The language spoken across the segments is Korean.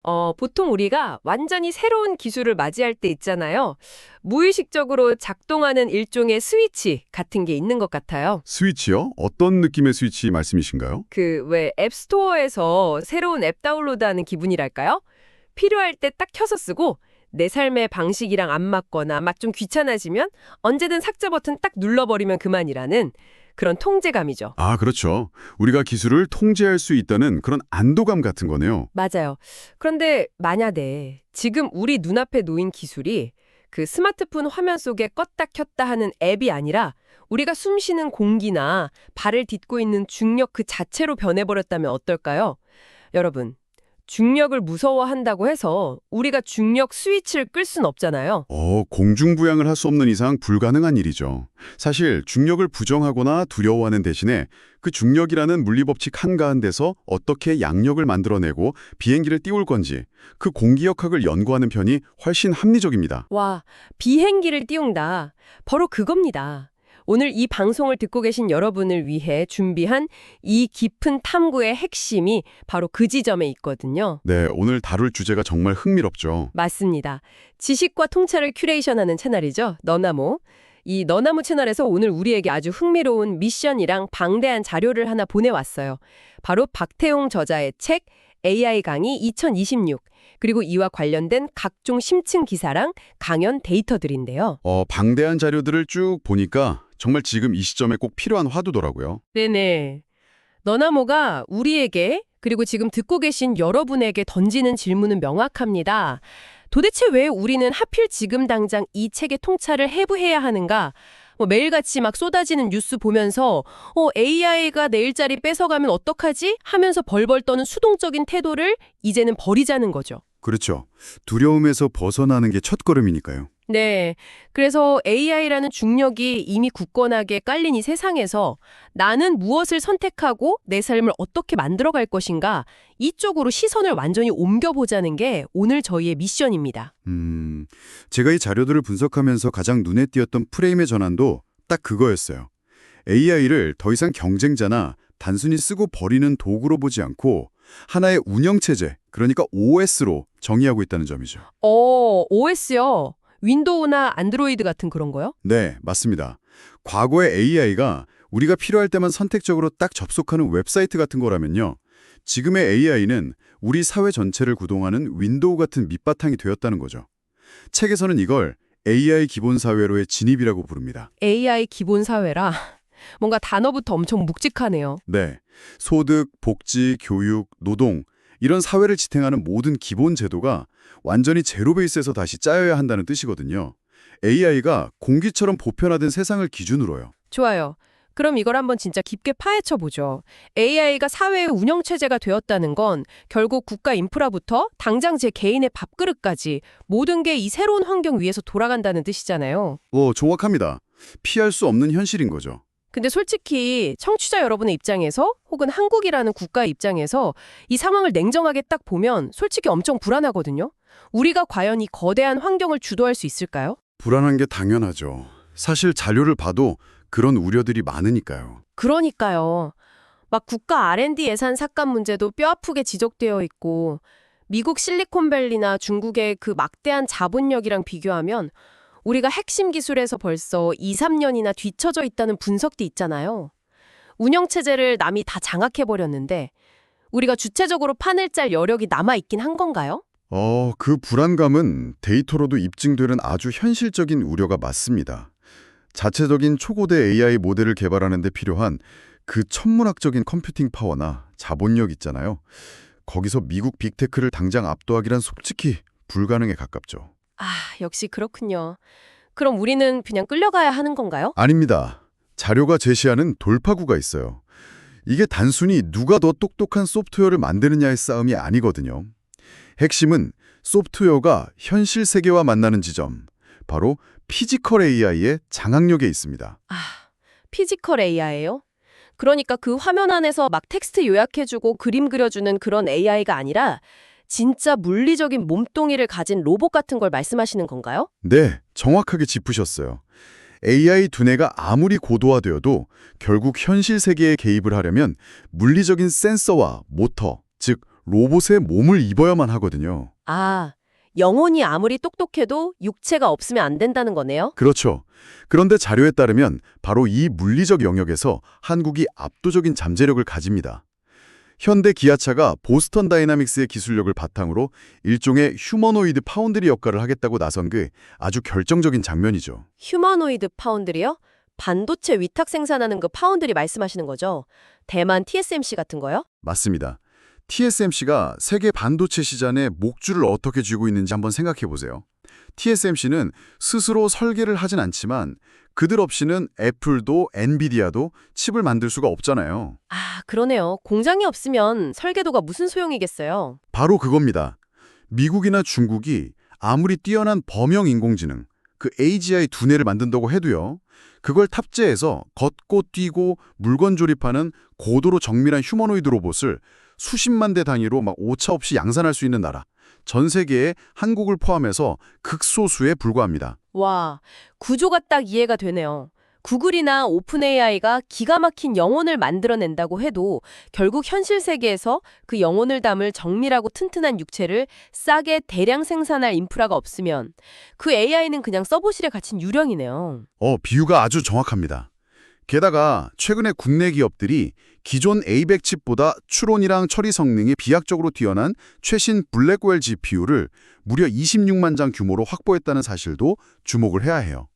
보통 우리가 완전히 새로운 기술을 맞이할 때 있잖아요. 무의식적으로 작동하는 일종의 스위치 같은 게 있는 것 같아요. 스위치요? 어떤 느낌의 스위치 말씀이신가요? 그 왜 앱스토어에서 새로운 앱 다운로드하는 기분이랄까요? 필요할 때 딱 켜서 쓰고 내 삶의 방식이랑 안 맞거나 막 좀 귀찮아지면 언제든 삭제 버튼 딱 눌러버리면 그만이라는 그런 통제감이죠. 아, 그렇죠. 우리가 기술을 통제할 수 있다는 그런 안도감 같은 거네요. 맞아요. 그런데 만약에 지금 우리 눈앞에 놓인 기술이 그 스마트폰 화면 속에 껐다 켰다 하는 앱이 아니라 우리가 숨쉬는 공기나 발을 딛고 있는 중력 그 자체로 변해버렸다면 어떨까요? 여러분, 중력을 무서워한다고 해서 우리가 중력 스위치를 끌 순 없잖아요. 공중부양을 할 수 없는 이상 불가능한 일이죠. 사실 중력을 부정하거나 두려워하는 대신에 그 중력이라는 물리법칙 한가운데서 어떻게 양력을 만들어내고 비행기를 띄울 건지 그 공기역학을 연구하는 편이 훨씬 합리적입니다. 와, 비행기를 띄운다. 바로 그겁니다. 오늘 이 방송을 듣고 계신 여러분을 위해 준비한 이 깊은 탐구의 핵심이 바로 그 지점에 있거든요. 네, 오늘 다룰 주제가 정말 흥미롭죠. 맞습니다. 지식과 통찰을 큐레이션하는 채널이죠. 너나모. 이 너나모 채널에서 오늘 우리에게 아주 흥미로운 미션이랑 방대한 자료를 하나 보내왔어요. 바로 박태용 저자의 책 AI 강의 2026 그리고 이와 관련된 각종 심층 기사랑 강연 데이터들인데요. 방대한 자료들을 쭉 보니까 정말 지금 이 시점에 꼭 필요한 화두더라고요. 네네. 너나모가 우리에게 그리고 지금 듣고 계신 여러분에게 던지는 질문은 명확합니다. 도대체 왜 우리는 하필 지금 당장 이 책의 통찰을 해부해야 하는가? 매일같이 막 쏟아지는 뉴스 보면서 AI가 내 일자리 뺏어가면 어떡하지? 하면서 벌벌 떠는 수동적인 태도를 이제는 버리자는 거죠. 그렇죠. 두려움에서 벗어나는 게 첫걸음이니까요. 네. 그래서 AI라는 중력이 이미 굳건하게 깔린 이 세상에서 나는 무엇을 선택하고 내 삶을 어떻게 만들어갈 것인가 이쪽으로 시선을 완전히 옮겨보자는 게 오늘 저희의 미션입니다. 제가 이 자료들을 분석하면서 가장 눈에 띄었던 프레임의 전환도 딱 그거였어요. AI를 더 이상 경쟁자나 단순히 쓰고 버리는 도구로 보지 않고 하나의 운영체제, 그러니까 OS로 정의하고 있다는 점이죠. OS요? 윈도우나 안드로이드 같은 그런 거요? 네, 맞습니다. 과거의 AI가 우리가 필요할 때만 선택적으로 딱 접속하는 웹사이트 같은 거라면요. 지금의 AI는 우리 사회 전체를 구동하는 윈도우 같은 밑바탕이 되었다는 거죠. 책에서는 이걸 AI 기본사회로의 진입이라고 부릅니다. AI 기본 사회라. 뭔가 단어부터 엄청 묵직하네요. 네, 소득, 복지, 교육, 노동 이런 사회를 지탱하는 모든 기본 제도가 완전히 제로 베이스에서 다시 짜여야 한다는 뜻이거든요. AI가 공기처럼 보편화된 세상을 기준으로요. 좋아요. 그럼 이걸 한번 진짜 깊게 파헤쳐 보죠. AI가 사회의 운영체제가 되었다는 건 결국 국가 인프라부터 당장 제 개인의 밥그릇까지 모든 게 이 새로운 환경 위에서 돌아간다는 뜻이잖아요. 정확합니다. 피할 수 없는 현실인 거죠. 근데 솔직히 청취자 여러분의 입장에서 혹은 한국이라는 국가의 입장에서 이 상황을 냉정하게 딱 보면 솔직히 엄청 불안하거든요. 우리가 과연 이 거대한 환경을 주도할 수 있을까요? 불안한 게 당연하죠. 사실 자료를 봐도 그런 우려들이 많으니까요. 그러니까요. 막 국가 R&D 예산 삭감 문제도 뼈아프게 지적되어 있고 미국 실리콘밸리나 중국의 그 막대한 자본력이랑 비교하면 우리가 핵심 기술에서 벌써 2, 3년이나 뒤처져 있다는 분석도 있잖아요. 운영체제를 남이 다 장악해버렸는데 우리가 주체적으로 판을 짤 여력이 남아있긴 한 건가요? 그 불안감은 데이터로도 입증되는 아주 현실적인 우려가 맞습니다. 자체적인 초고대 AI 모델을 개발하는 데 필요한 그 천문학적인 컴퓨팅 파워나 자본력 있잖아요. 거기서 미국 빅테크를 당장 압도하기란 솔직히 불가능에 가깝죠. 역시 그렇군요. 그럼 우리는 그냥 끌려가야 하는 건가요? 아닙니다. 자료가 제시하는 돌파구가 있어요. 이게 단순히 누가 더 똑똑한 소프트웨어를 만드느냐의 싸움이 아니거든요. 핵심은 소프트웨어가 현실 세계와 만나는 지점, 바로 피지컬 AI의 장악력에 있습니다. 피지컬 AI예요? 그러니까 그 화면 안에서 막 텍스트 요약해주고 그림 그려주는 그런 AI가 아니라 진짜 물리적인 몸뚱이를 가진 로봇 같은 걸 말씀하시는 건가요? 네, 정확하게 짚으셨어요. AI 두뇌가 아무리 고도화되어도 결국 현실 세계에 개입을 하려면 물리적인 센서와 모터, 즉 로봇의 몸을 입어야만 하거든요. 아, 영혼이 아무리 똑똑해도 육체가 없으면 안 된다는 거네요? 그렇죠. 그런데 자료에 따르면 바로 이 물리적 영역에서 한국이 압도적인 잠재력을 가집니다. 현대 기아차가 보스턴 다이나믹스의 기술력을 바탕으로 일종의 휴머노이드 파운드리 역할을 하겠다고 나선 그 아주 결정적인 장면이죠. 휴머노이드 파운드리요? 반도체 위탁 생산하는 그 파운드리 말씀하시는 거죠? 대만 TSMC 같은 거요? 맞습니다. TSMC가 세계 반도체 시장에 목줄을 어떻게 쥐고 있는지 한번 생각해 보세요. TSMC는 스스로 설계를 하진 않지만 그들 없이는 애플도 엔비디아도 칩을 만들 수가 없잖아요. 아, 그러네요. 공장이 없으면 설계도가 무슨 소용이겠어요? 바로 그겁니다. 미국이나 중국이 아무리 뛰어난 범용 인공지능, 그 AGI 두뇌를 만든다고 해도요. 그걸 탑재해서 걷고 뛰고 물건 조립하는 고도로 정밀한 휴머노이드 로봇을 수십만 대 단위로 막 오차 없이 양산할 수 있는 나라. 전 세계에 한국을 포함해서 극소수에 불과합니다. 와, 구조가 딱 이해가 되네요. 구글이나 오픈 AI가 기가 막힌 영혼을 만들어낸다고 해도 결국 현실 세계에서 그 영혼을 담을 정밀하고 튼튼한 육체를 싸게 대량 생산할 인프라가 없으면 그 AI는 그냥 서버실에 갇힌 유령이네요. 비유가 아주 정확합니다. 게다가 최근에 국내 기업들이 기존 A100 칩보다 추론이랑 처리 성능이 비약적으로 뛰어난 최신 블랙웰 GPU를 무려 26만 장 규모로 확보했다는 사실도 주목을 해야 해요.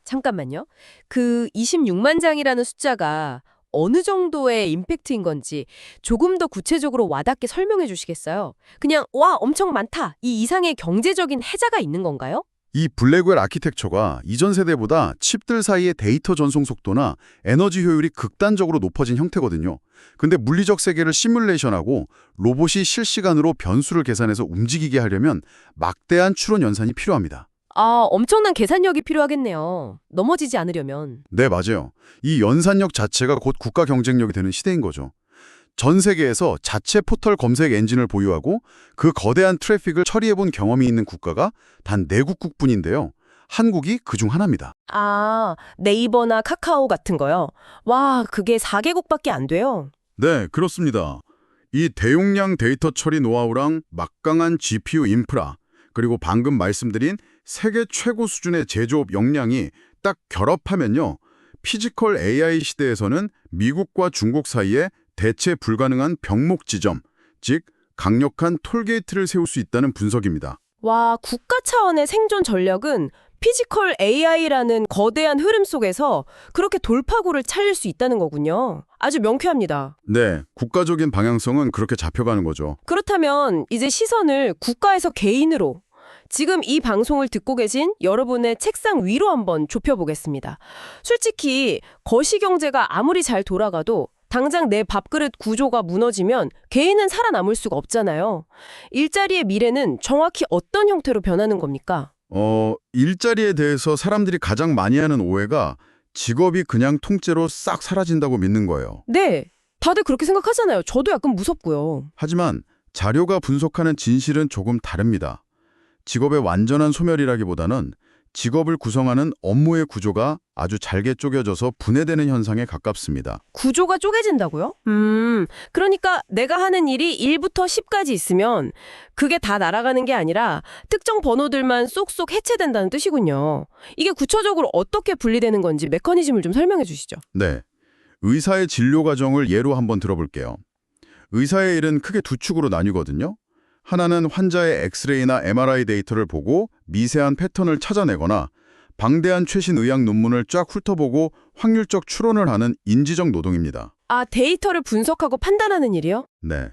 잠깐만요. 그 26만 장이라는 숫자가 어느 정도의 임팩트인 건지 조금 더 구체적으로 와닿게 설명해 주시겠어요? 그냥 와, 엄청 많다. 이 이상의 경제적인 해자가 있는 건가요? 이 블랙웰 아키텍처가 이전 세대보다 칩들 사이의 데이터 전송 속도나 에너지 효율이 극단적으로 높아진 형태거든요. 근데 물리적 세계를 시뮬레이션하고 로봇이 실시간으로 변수를 계산해서 움직이게 하려면 막대한 추론 연산이 필요합니다. 아, 엄청난 계산력이 필요하겠네요. 넘어지지 않으려면. 네, 맞아요. 이 연산력 자체가 곧 국가 경쟁력이 되는 시대인 거죠. 전 세계에서 자체 포털 검색 엔진을 보유하고 그 거대한 트래픽을 처리해본 경험이 있는 국가가 단 4국뿐인데요. 한국이 그중 하나입니다. 아, 네이버나 카카오 같은 거요? 와, 그게 4개국밖에 안 돼요. 네, 그렇습니다. 이 대용량 데이터 처리 노하우랑 막강한 GPU 인프라, 그리고 방금 말씀드린 세계 최고 수준의 제조업 역량이 딱 결합하면요. 피지컬 AI 시대에서는 미국과 중국 사이에 대체 불가능한 병목 지점, 즉 강력한 톨게이트를 세울 수 있다는 분석입니다. 와, 국가 차원의 생존 전략은 피지컬 AI라는 거대한 흐름 속에서 그렇게 돌파구를 찾을 수 있다는 거군요. 아주 명쾌합니다. 네, 국가적인 방향성은 그렇게 잡혀가는 거죠. 그렇다면 이제 시선을 국가에서 개인으로 지금 이 방송을 듣고 계신 여러분의 책상 위로 한번 좁혀보겠습니다. 솔직히 거시경제가 아무리 잘 돌아가도 당장 내 밥그릇 구조가 무너지면 개인은 살아남을 수가 없잖아요. 일자리의 미래는 정확히 어떤 형태로 변하는 겁니까? 일자리에 대해서 사람들이 가장 많이 하는 오해가 직업이 그냥 통째로 싹 사라진다고 믿는 거예요. 네, 다들 그렇게 생각하잖아요. 저도 약간 무섭고요. 하지만 자료가 분석하는 진실은 조금 다릅니다. 직업의 완전한 소멸이라기보다는 직업을 구성하는 업무의 구조가 아주 잘게 쪼개져서 분해되는 현상에 가깝습니다. 구조가 쪼개진다고요? 그러니까 내가 하는 일이 1부터 10까지 있으면 그게 다 날아가는 게 아니라 특정 번호들만 쏙쏙 해체된다는 뜻이군요. 이게 구체적으로 어떻게 분리되는 건지 메커니즘을 좀 설명해 주시죠. 네, 의사의 진료 과정을 예로 한번 들어볼게요. 의사의 일은 크게 두 축으로 나뉘거든요. 하나는 환자의 엑스레이나 MRI 데이터를 보고 미세한 패턴을 찾아내거나 방대한 최신 의학 논문을 쫙 훑어보고 확률적 추론을 하는 인지적 노동입니다. 아, 데이터를 분석하고 판단하는 일이요? 네.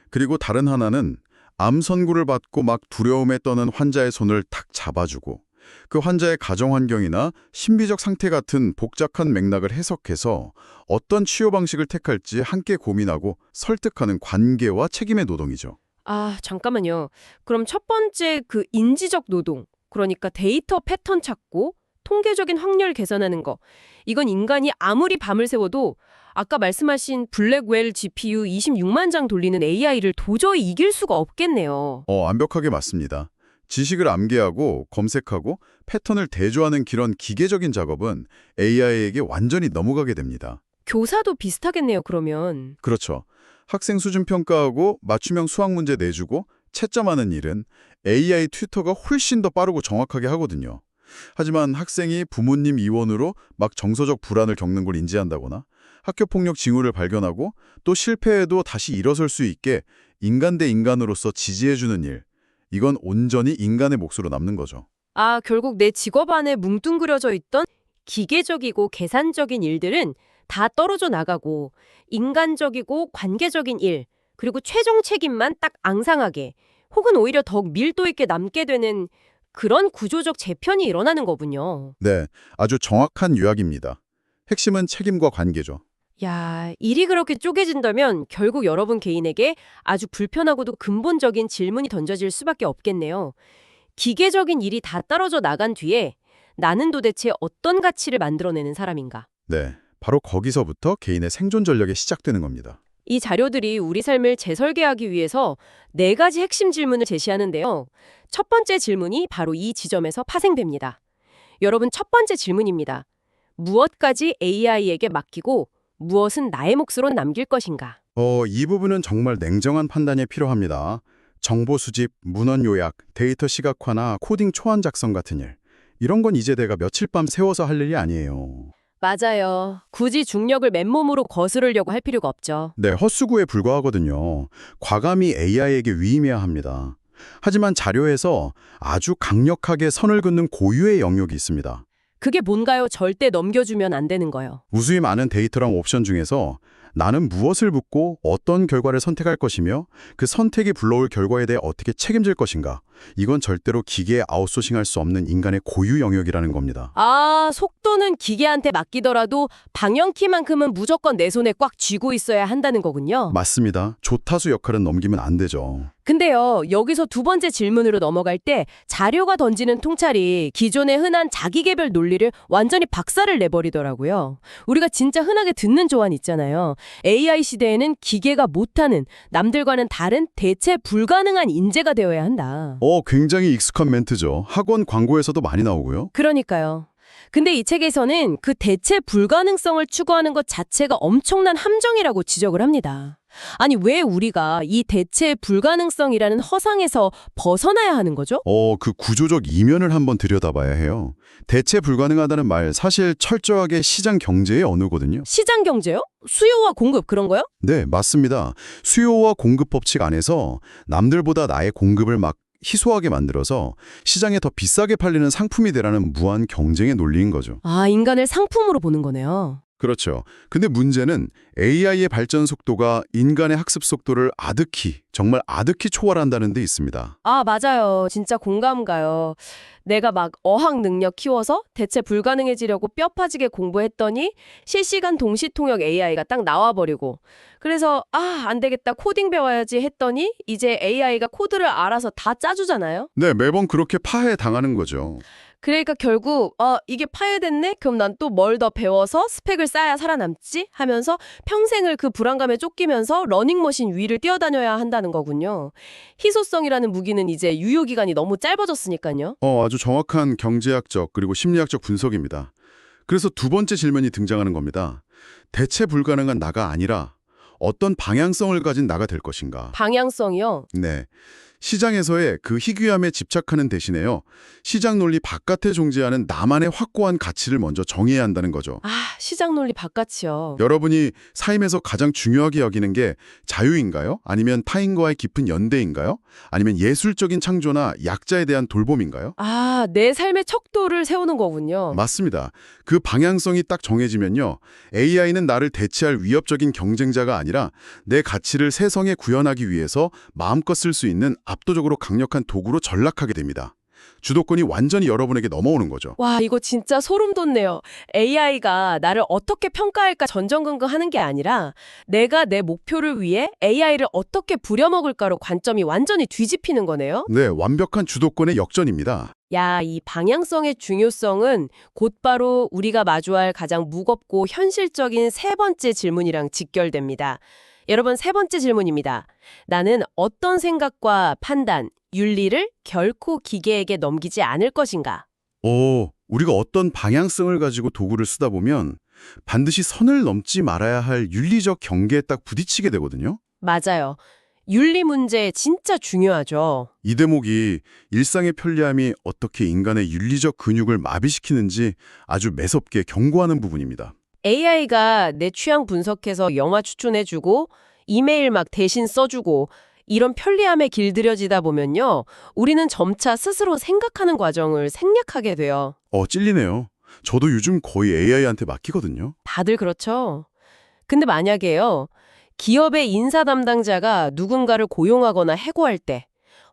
그리고 다른 하나는 암 선고를 받고 막 두려움에 떠는 환자의 손을 탁 잡아주고 그 환자의 가정 환경이나 신비적 상태 같은 복잡한 맥락을 해석해서 어떤 치료 방식을 택할지 함께 고민하고 설득하는 관계와 책임의 노동이죠. 아, 잠깐만요. 그럼 첫 번째 그 인지적 노동, 그러니까 데이터 패턴 찾고 통계적인 확률 계산하는 거. 이건 인간이 아무리 밤을 새워도 아까 말씀하신 블랙웰 GPU 26만 장 돌리는 AI를 도저히 이길 수가 없겠네요. 완벽하게 맞습니다. 지식을 암기하고 검색하고 패턴을 대조하는 그런 기계적인 작업은 AI에게 완전히 넘어가게 됩니다. 교사도 비슷하겠네요, 그러면. 그렇죠. 학생 수준 평가하고 맞춤형 수학 문제 내주고 채점하는 일은 AI 튜터가 훨씬 더 빠르고 정확하게 하거든요. 하지만 학생이 부모님 이원으로 막 정서적 불안을 겪는 걸 인지한다거나 학교폭력 징후를 발견하고 또 실패해도 다시 일어설 수 있게 인간 대 인간으로서 지지해주는 일, 이건 온전히 인간의 몫으로 남는 거죠. 아, 결국 내 직업 안에 뭉뚱그려져 있던 기계적이고 계산적인 일들은 다 떨어져 나가고 인간적이고 관계적인 일, 그리고 최종 책임만 딱 앙상하게 혹은 오히려 더욱 밀도 있게 남게 되는 그런 구조적 재편이 일어나는 거군요. 네, 아주 정확한 요약입니다. 핵심은 책임과 관계죠. 야, 일이 그렇게 쪼개진다면 결국 여러분 개인에게 아주 불편하고도 근본적인 질문이 던져질 수밖에 없겠네요. 기계적인 일이 다 떨어져 나간 뒤에 나는 도대체 어떤 가치를 만들어내는 사람인가? 네, 바로 거기서부터 개인의 생존 전력이 시작되는 겁니다. 이 자료들이 우리 삶을 재설계하기 위해서 4가지 핵심 질문을 제시하는데요. 첫 번째 질문이 바로 이 지점에서 파생됩니다. 여러분, 첫 번째 질문입니다. 무엇까지 AI에게 맡기고 무엇은 나의 몫으로 남길 것인가? 이 부분은 정말 냉정한 판단이 필요합니다. 정보 수집, 문헌 요약, 데이터 시각화나 코딩 초안 작성 같은 일. 이런 건 이제 내가 며칠 밤 세워서 할 일이 아니에요. 맞아요. 굳이 중력을 맨몸으로 거스르려고 할 필요가 없죠. 네, 헛수고에 불과하거든요. 과감히 AI에게 위임해야 합니다. 하지만 자료에서 아주 강력하게 선을 긋는 고유의 영역이 있습니다. 그게 뭔가요? 절대 넘겨주면 안 되는 거요. 무수히 많은 데이터랑 옵션 중에서 나는 무엇을 묻고 어떤 결과를 선택할 것이며 그 선택이 불러올 결과에 대해 어떻게 책임질 것인가. 이건 절대로 기계에 아웃소싱할 수 없는 인간의 고유 영역이라는 겁니다. 아, 속도는 기계한테 맡기더라도 방향키만큼은 무조건 내 손에 꽉 쥐고 있어야 한다는 거군요. 맞습니다. 조타수 역할은 넘기면 안 되죠. 근데요, 여기서 두 번째 질문으로 넘어갈 때 자료가 던지는 통찰이 기존의 흔한 자기계별 논리를 완전히 박살을 내버리더라고요. 우리가 진짜 흔하게 듣는 조언 있잖아요. AI 시대에는 기계가 못하는, 남들과는 다른 대체 불가능한 인재가 되어야 한다. 굉장히 익숙한 멘트죠. 학원 광고에서도 많이 나오고요. 그러니까요. 근데 이 책에서는 그 대체 불가능성을 추구하는 것 자체가 엄청난 함정이라고 지적을 합니다. 아니, 왜 우리가 이 대체 불가능성이라는 허상에서 벗어나야 하는 거죠? 그 구조적 이면을 한번 들여다봐야 해요. 대체 불가능하다는 말 사실 철저하게 시장 경제의 언어거든요. 시장 경제요? 수요와 공급 그런 거요? 네, 맞습니다. 수요와 공급 법칙 안에서 남들보다 나의 공급을 막 희소하게 만들어서 시장에 더 비싸게 팔리는 상품이 되라는 무한 경쟁의 논리인 거죠. 아, 인간을 상품으로 보는 거네요. 그렇죠. 근데 문제는 AI의 발전 속도가 인간의 학습 속도를 정말 아득히 초월한다는 데 있습니다. 아, 맞아요. 진짜 공감 가요. 내가 막 어학 능력 키워서 대체 불가능해지려고 뼈 파지게 공부했더니 실시간 동시통역 AI가 딱 나와버리고 그래서 안 되겠다 코딩 배워야지 했더니 이제 AI가 코드를 알아서 다 짜주잖아요. 네, 매번 그렇게 파해 당하는 거죠. 그러니까 결국 이게 파괴됐네? 그럼 난 또 뭘 더 배워서 스펙을 쌓아야 살아남지? 하면서 평생을 그 불안감에 쫓기면서 러닝머신 위를 뛰어다녀야 한다는 거군요. 희소성이라는 무기는 이제 유효기간이 너무 짧아졌으니까요. 아주 정확한 경제학적 그리고 심리학적 분석입니다. 그래서 두 번째 질문이 등장하는 겁니다. 대체 불가능한 나가 아니라 어떤 방향성을 가진 나가 될 것인가? 방향성이요? 네. 시장에서의 그 희귀함에 집착하는 대신에요. 시장 논리 바깥에 존재하는 나만의 확고한 가치를 먼저 정해야 한다는 거죠. 시장 논리 바깥이요. 여러분이 삶에서 가장 중요하게 여기는 게 자유인가요? 아니면 타인과의 깊은 연대인가요? 아니면 예술적인 창조나 약자에 대한 돌봄인가요? 내 삶의 척도를 세우는 거군요. 맞습니다. 그 방향성이 딱 정해지면요. AI는 나를 대체할 위협적인 경쟁자가 아니라 내 가치를 세상에 구현하기 위해서 마음껏 쓸 수 있는 압도적으로 강력한 도구로 전락하게 됩니다. 주도권이 완전히 여러분에게 넘어오는 거죠. 와, 이거 진짜 소름 돋네요. AI가 나를 어떻게 평가할까 전전긍긍하는 게 아니라 내가 내 목표를 위해 AI를 어떻게 부려먹을까로 관점이 완전히 뒤집히는 거네요. 네, 완벽한 주도권의 역전입니다. 야, 이 방향성의 중요성은 곧바로 우리가 마주할 가장 무겁고 현실적인 세 번째 질문이랑 직결됩니다. 여러분, 세 번째 질문입니다. 나는 어떤 생각과 판단, 윤리를 결코 기계에게 넘기지 않을 것인가? 우리가 어떤 방향성을 가지고 도구를 쓰다 보면 반드시 선을 넘지 말아야 할 윤리적 경계에 딱 부딪히게 되거든요. 맞아요. 윤리 문제 진짜 중요하죠. 이 대목이 일상의 편리함이 어떻게 인간의 윤리적 근육을 마비시키는지 아주 매섭게 경고하는 부분입니다. AI가 내 취향 분석해서 영화 추천해주고 이메일 막 대신 써주고 이런 편리함에 길들여지다 보면요. 우리는 점차 스스로 생각하는 과정을 생략하게 돼요. 찔리네요. 저도 요즘 거의 AI한테 맡기거든요. 다들 그렇죠. 근데 만약에요. 기업의 인사 담당자가 누군가를 고용하거나 해고할 때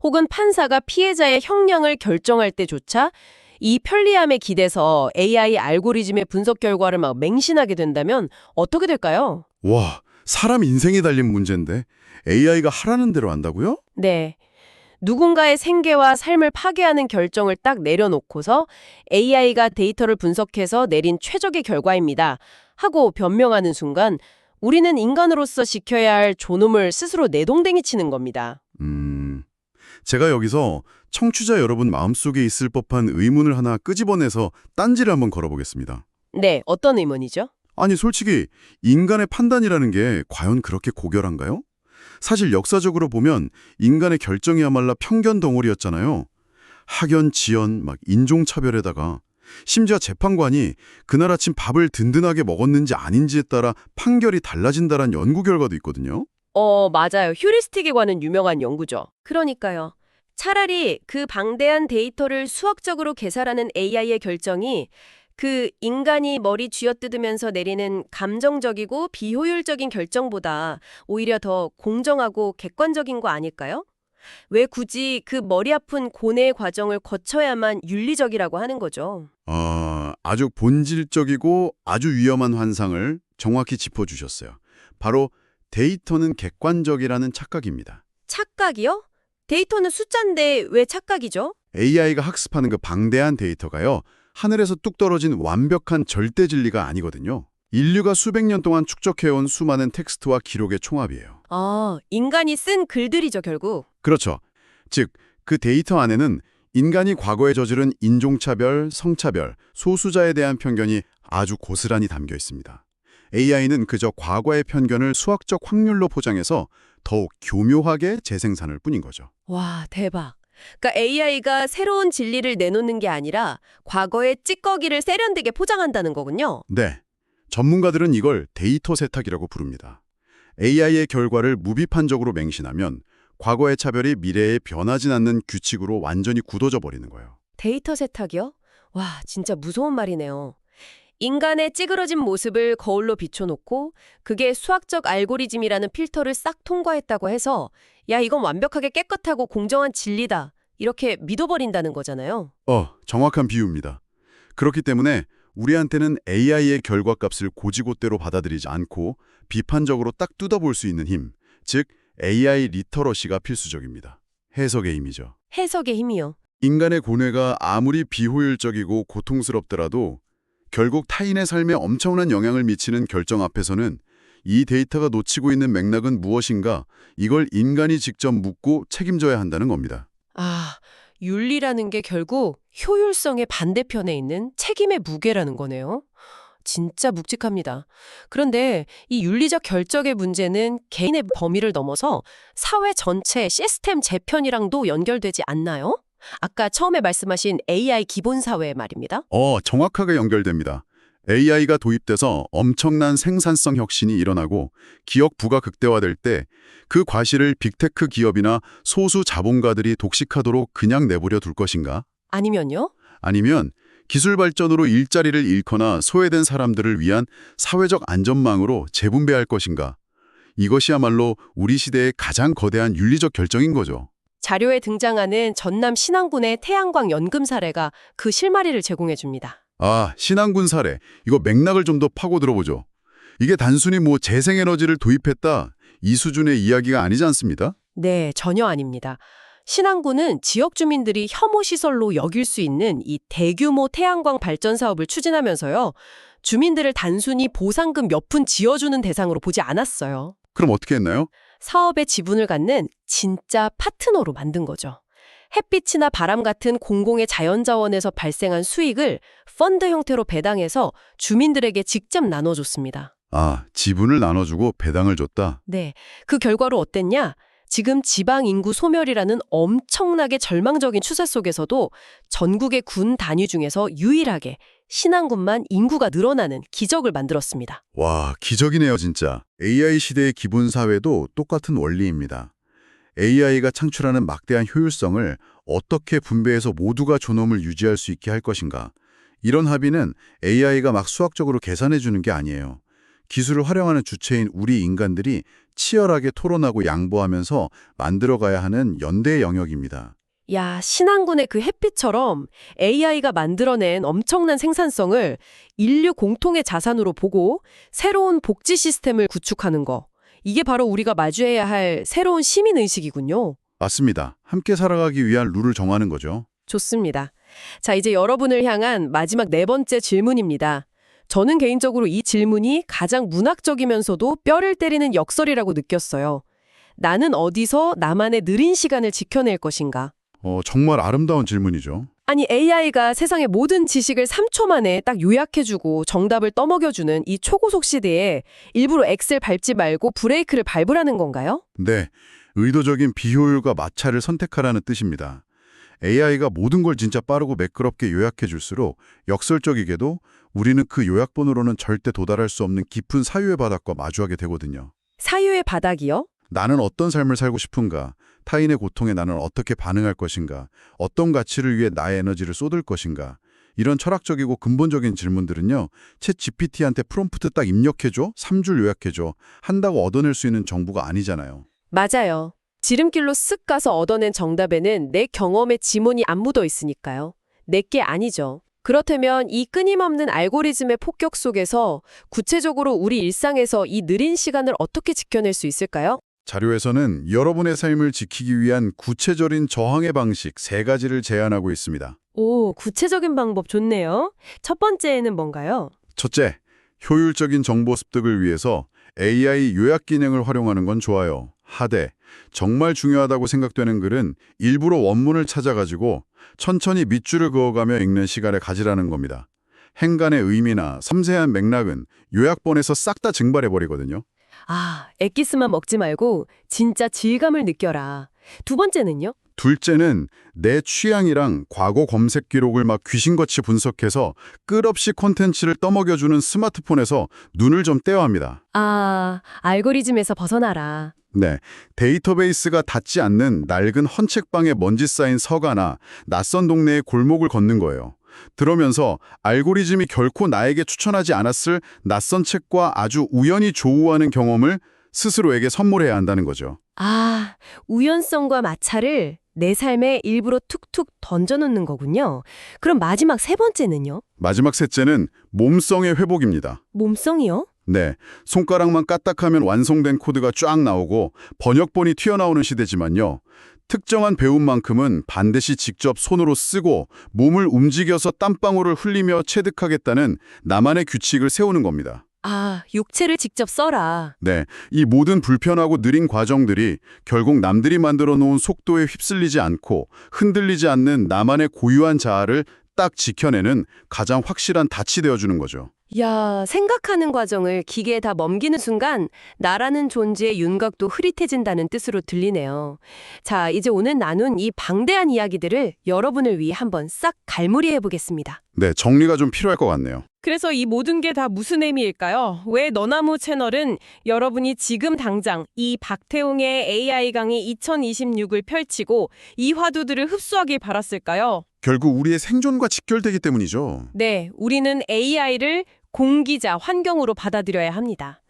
혹은 판사가 피해자의 형량을 결정할 때조차 이 편리함에 기대서 AI 알고리즘의 분석 결과를 막 맹신하게 된다면 어떻게 될까요? 와, 사람 인생이 달린 문제인데 AI가 하라는 대로 한다고요? 네. 누군가의 생계와 삶을 파괴하는 결정을 딱 내려놓고서 AI가 데이터를 분석해서 내린 최적의 결과입니다. 하고 변명하는 순간 우리는 인간으로서 지켜야 할 존엄을 스스로 내동댕이 치는 겁니다. 제가 여기서 청취자 여러분 마음속에 있을 법한 의문을 하나 끄집어내서 딴지를 한번 걸어보겠습니다. 네, 어떤 의문이죠? 아니, 솔직히 인간의 판단이라는 게 과연 그렇게 고결한가요? 사실 역사적으로 보면 인간의 결정이야말로 편견 덩어리였잖아요. 학연, 지연, 막 인종차별에다가 심지어 재판관이 그날 아침 밥을 든든하게 먹었는지 아닌지에 따라 판결이 달라진다는 연구 결과도 있거든요. 맞아요. 휴리스틱에 관한 유명한 연구죠. 그러니까요. 차라리 그 방대한 데이터를 수학적으로 계산하는 AI의 결정이 그 인간이 머리 쥐어뜯으면서 내리는 감정적이고 비효율적인 결정보다 오히려 더 공정하고 객관적인 거 아닐까요? 왜 굳이 그 머리 아픈 고뇌의 과정을 거쳐야만 윤리적이라고 하는 거죠? 아주 본질적이고 아주 위험한 환상을 정확히 짚어주셨어요. 바로 데이터는 객관적이라는 착각입니다. 착각이요? 데이터는 숫자인데 왜 착각이죠? AI가 학습하는 그 방대한 데이터가요. 하늘에서 뚝 떨어진 완벽한 절대 진리가 아니거든요. 인류가 수백 년 동안 축적해온 수많은 텍스트와 기록의 총합이에요. 인간이 쓴 글들이죠, 결국. 그렇죠. 즉, 그 데이터 안에는 인간이 과거에 저지른 인종차별, 성차별, 소수자에 대한 편견이 아주 고스란히 담겨 있습니다. AI는 그저 과거의 편견을 수학적 확률로 포장해서 더욱 교묘하게 재생산할 뿐인 거죠. 와, 대박. 그러니까 AI가 새로운 진리를 내놓는 게 아니라 과거의 찌꺼기를 세련되게 포장한다는 거군요. 네. 전문가들은 이걸 데이터 세탁이라고 부릅니다. AI의 결과를 무비판적으로 맹신하면 과거의 차별이 미래에 변하진 않는 규칙으로 완전히 굳어져 버리는 거예요. 데이터 세탁이요? 와, 진짜 무서운 말이네요. 인간의 찌그러진 모습을 거울로 비춰놓고 그게 수학적 알고리즘이라는 필터를 싹 통과했다고 해서 야, 이건 완벽하게 깨끗하고 공정한 진리다. 이렇게 믿어버린다는 거잖아요. 정확한 비유입니다. 그렇기 때문에 우리한테는 AI의 결과값을 고지고대로 받아들이지 않고 비판적으로 딱 뜯어볼 수 있는 힘, 즉 AI 리터러시가 필수적입니다. 해석의 힘이죠. 해석의 힘이요. 인간의 고뇌가 아무리 비효율적이고 고통스럽더라도 결국 타인의 삶에 엄청난 영향을 미치는 결정 앞에서는 이 데이터가 놓치고 있는 맥락은 무엇인가, 이걸 인간이 직접 묻고 책임져야 한다는 겁니다. 윤리라는 게 결국 효율성의 반대편에 있는 책임의 무게라는 거네요. 진짜 묵직합니다. 그런데 이 윤리적 결정의 문제는 개인의 범위를 넘어서 사회 전체 시스템 재편이랑도 연결되지 않나요? 아까 처음에 말씀하신 AI 기본 사회 말입니다. 정확하게 연결됩니다. AI가 도입돼서 엄청난 생산성 혁신이 일어나고 기업 부가 극대화될 때 그 과실을 빅테크 기업이나 소수 자본가들이 독식하도록 그냥 내버려 둘 것인가? 아니면요? 아니면 기술 발전으로 일자리를 잃거나 소외된 사람들을 위한 사회적 안전망으로 재분배할 것인가? 이것이야말로 우리 시대의 가장 거대한 윤리적 결정인 거죠. 자료에 등장하는 전남 신안군의 태양광 연금 사례가 그 실마리를 제공해 줍니다. 신안군 사례. 이거 맥락을 좀 더 파고 들어보죠. 이게 단순히 재생에너지를 도입했다, 이 수준의 이야기가 아니지 않습니다? 네, 전혀 아닙니다. 신안군은 지역 주민들이 혐오 시설로 여길 수 있는 이 대규모 태양광 발전 사업을 추진하면서요. 주민들을 단순히 보상금 몇 푼 지어주는 대상으로 보지 않았어요. 그럼 어떻게 했나요? 사업의 지분을 갖는 진짜 파트너로 만든 거죠. 햇빛이나 바람 같은 공공의 자연자원에서 발생한 수익을 펀드 형태로 배당해서 주민들에게 직접 나눠줬습니다. 아, 지분을 나눠주고 배당을 줬다? 네, 그 결과로 어땠냐? 지금 지방 인구 소멸이라는 엄청나게 절망적인 추세 속에서도 전국의 군 단위 중에서 유일하게 신안군만 인구가 늘어나는 기적을 만들었습니다. 와, 기적이네요, 진짜. AI 시대의 기본 사회도 똑같은 원리입니다. AI가 창출하는 막대한 효율성을 어떻게 분배해서 모두가 존엄을 유지할 수 있게 할 것인가. 이런 합의는 AI가 막 수학적으로 계산해 주는 게 아니에요. 기술을 활용하는 주체인 우리 인간들이 치열하게 토론하고 양보하면서 만들어가야 하는 연대의 영역입니다. 야, 신안군의 그 햇빛처럼 AI가 만들어낸 엄청난 생산성을 인류 공통의 자산으로 보고 새로운 복지 시스템을 구축하는 거. 이게 바로 우리가 마주해야 할 새로운 시민의식이군요. 맞습니다. 함께 살아가기 위한 룰을 정하는 거죠. 좋습니다. 자, 이제 여러분을 향한 마지막 네 번째 질문입니다. 저는 개인적으로 이 질문이 가장 문학적이면서도 뼈를 때리는 역설이라고 느꼈어요. 나는 어디서 나만의 느린 시간을 지켜낼 것인가? 정말 아름다운 질문이죠. 아니, AI가 세상의 모든 지식을 3초 만에 딱 요약해주고 정답을 떠먹여주는 이 초고속 시대에 일부러 엑셀 밟지 말고 브레이크를 밟으라는 건가요? 네, 의도적인 비효율과 마찰을 선택하라는 뜻입니다. AI가 모든 걸 진짜 빠르고 매끄럽게 요약해 줄수록 역설적이게도 우리는 그 요약본으로는 절대 도달할 수 없는 깊은 사유의 바닥과 마주하게 되거든요. 사유의 바닥이요? 나는 어떤 삶을 살고 싶은가? 타인의 고통에 나는 어떻게 반응할 것인가? 어떤 가치를 위해 나의 에너지를 쏟을 것인가? 이런 철학적이고 근본적인 질문들은요. 챗 GPT한테 프롬프트 딱 입력해줘? 3줄 요약해줘? 한다고 얻어낼 수 있는 정보가 아니잖아요. 맞아요. 지름길로 쓱 가서 얻어낸 정답에는 내 경험의 지문이 안 묻어 있으니까요. 내게 아니죠. 그렇다면 이 끊임없는 알고리즘의 폭격 속에서 구체적으로 우리 일상에서 이 느린 시간을 어떻게 지켜낼 수 있을까요? 자료에서는 여러분의 삶을 지키기 위한 구체적인 저항의 방식 3가지를 제안하고 있습니다. 오, 구체적인 방법 좋네요. 첫 번째는 뭔가요? 첫째, 효율적인 정보 습득을 위해서 AI 요약 기능을 활용하는 건 좋아요. 하되, 정말 중요하다고 생각되는 글은 일부러 원문을 찾아가지고 천천히 밑줄을 그어가며 읽는 시간을 가지라는 겁니다. 행간의 의미나 섬세한 맥락은 요약본에서 싹 다 증발해버리거든요. 아, 엑기스만 먹지 말고 진짜 질감을 느껴라. 두 번째는요? 둘째는 내 취향이랑 과거 검색 기록을 막 귀신같이 분석해서 끝없이 콘텐츠를 떠먹여주는 스마트폰에서 눈을 좀 떼야 합니다. 아, 알고리즘에서 벗어나라. 네, 데이터베이스가 닿지 않는 낡은 헌책방에 먼지 쌓인 서가나 낯선 동네의 골목을 걷는 거예요. 들으면서 알고리즘이 결코 나에게 추천하지 않았을 낯선 책과 아주 우연히 조우하는 경험을 스스로에게 선물해야 한다는 거죠. 아, 우연성과 마찰을 내 삶에 일부러 툭툭 던져놓는 거군요. 그럼 마지막 세 번째는요? 마지막 셋째는 몸성의 회복입니다. 몸성이요? 네, 손가락만 까딱하면 완성된 코드가 쫙 나오고 번역본이 튀어나오는 시대지만요. 특정한 배움만큼은 반드시 직접 손으로 쓰고 몸을 움직여서 땀방울을 흘리며 체득하겠다는 나만의 규칙을 세우는 겁니다. 아, 육체를 직접 써라. 네, 이 모든 불편하고 느린 과정들이 결국 남들이 만들어 놓은 속도에 휩쓸리지 않고 흔들리지 않는 나만의 고유한 자아를 딱 지켜내는 가장 확실한 닻이 되어주는 거죠. 야, 생각하는 과정을 기계에 다 넘기는 순간 나라는 존재의 윤곽도 흐릿해진다는 뜻으로 들리네요. 자, 이제 오늘 나눈 이 방대한 이야기들을 여러분을 위해 한번 싹 갈무리해 보겠습니다. 네, 정리가 좀 필요할 것 같네요. 그래서 이 모든 게 다 무슨 의미일까요? 왜 너나무 채널은 여러분이 지금 당장 이 박태웅의 AI 강의 2026을 펼치고 이 화두들을 흡수하길 바랐을까요? 결국 우리의 생존과 직결되기 때문이죠. 네, 우리는 AI를 공기자, 환경으로 받아들여야 합니다.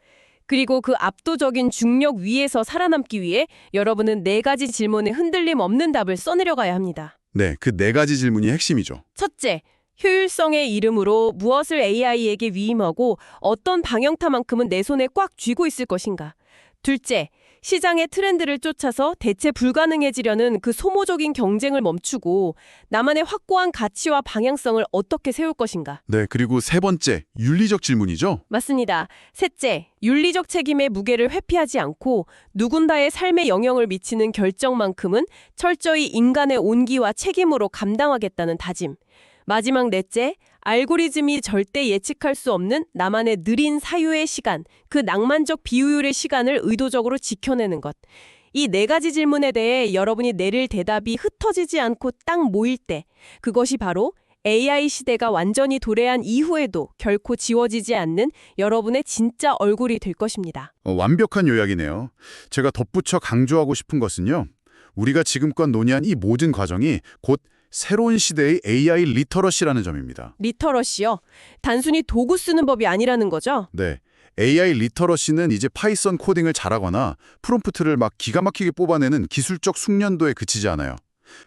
그리고 그 압도적인 중력 위에서 살아남기 위해 여러분은 4가지 질문에 흔들림 없는 답을 써내려가야 합니다. 네, 그 4가지 질문이 핵심이죠. 첫째, 효율성의 이름으로 무엇을 AI에게 위임하고 어떤 방향타만큼은 내 손에 꽉 쥐고 있을 것인가. 둘째, 시장의 트렌드를 쫓아서 대체 불가능해지려는 그 소모적인 경쟁을 멈추고 나만의 확고한 가치와 방향성을 어떻게 세울 것인가. 네, 그리고 3번째, 윤리적 질문이죠. 맞습니다. 셋째, 윤리적 책임의 무게를 회피하지 않고 누군가의 삶에 영향을 미치는 결정만큼은 철저히 인간의 온기와 책임으로 감당하겠다는 다짐. 마지막 넷째, 알고리즘이 절대 예측할 수 없는 나만의 느린 사유의 시간, 그 낭만적 비효율의 시간을 의도적으로 지켜내는 것. 이 네 가지 질문에 대해 여러분이 내릴 대답이 흩어지지 않고 딱 모일 때, 그것이 바로 AI 시대가 완전히 도래한 이후에도 결코 지워지지 않는 여러분의 진짜 얼굴이 될 것입니다. 완벽한 요약이네요. 제가 덧붙여 강조하고 싶은 것은요. 우리가 지금껏 논의한 이 모든 과정이 곧 새로운 시대의 AI 리터러시라는 점입니다. 리터러시요? 단순히 도구 쓰는 법이 아니라는 거죠? 네. AI 리터러시는 이제 파이썬 코딩을 잘하거나 프롬프트를 막 기가 막히게 뽑아내는 기술적 숙련도에 그치지 않아요.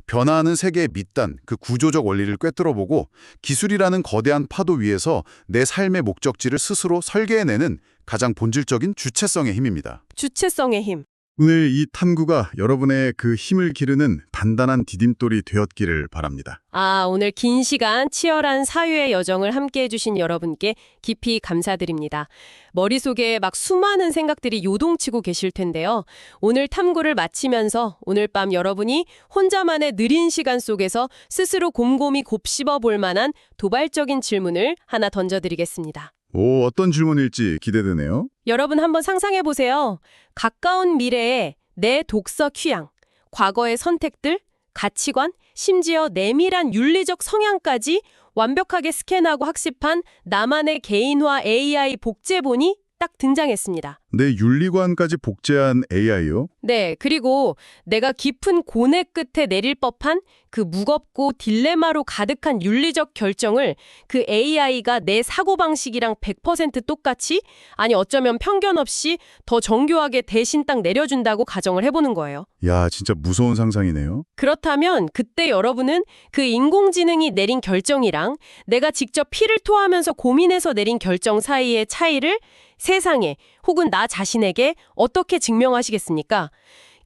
변화하는 세계의 밑단, 그 구조적 원리를 꿰뚫어보고 기술이라는 거대한 파도 위에서 내 삶의 목적지를 스스로 설계해내는 가장 본질적인 주체성의 힘입니다. 주체성의 힘. 오늘 이 탐구가 여러분의 그 힘을 기르는 단단한 디딤돌이 되었기를 바랍니다. 오늘 긴 시간 치열한 사유의 여정을 함께해 주신 여러분께 깊이 감사드립니다. 머릿속에 막 수많은 생각들이 요동치고 계실 텐데요. 오늘 탐구를 마치면서 오늘 밤 여러분이 혼자만의 느린 시간 속에서 스스로 곰곰이 곱씹어 볼 만한 도발적인 질문을 하나 던져드리겠습니다. 오, 어떤 질문일지 기대되네요. 여러분 한번 상상해 보세요. 가까운 미래에 내 독서 취향, 과거의 선택들, 가치관, 심지어 내밀한 윤리적 성향까지 완벽하게 스캔하고 학습한 나만의 개인화 AI 복제본이 딱 등장했습니다. 내 윤리관까지 복제한 AI요? 네, 그리고 내가 깊은 고뇌 끝에 내릴 법한 그 무겁고 딜레마로 가득한 윤리적 결정을 그 AI가 내 사고방식이랑 100% 똑같이, 아니 어쩌면 편견 없이 더 정교하게 대신 딱 내려준다고 가정을 해보는 거예요. 야, 진짜 무서운 상상이네요. 그렇다면 그때 여러분은 그 인공지능이 내린 결정이랑 내가 직접 피를 토하면서 고민해서 내린 결정 사이의 차이를 세상에 혹은 나 자신에게 어떻게 증명하시겠습니까?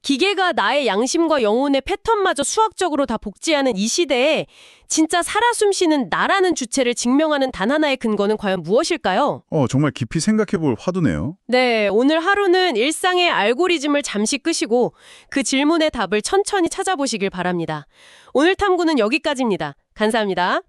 기계가 나의 양심과 영혼의 패턴마저 수학적으로 다 복제하는 이 시대에 진짜 살아 숨쉬는 나라는 주체를 증명하는 단 하나의 근거는 과연 무엇일까요? 정말 깊이 생각해볼 화두네요. 네, 오늘 하루는 일상의 알고리즘을 잠시 끄시고 그 질문의 답을 천천히 찾아보시길 바랍니다. 오늘 탐구는 여기까지입니다. 감사합니다.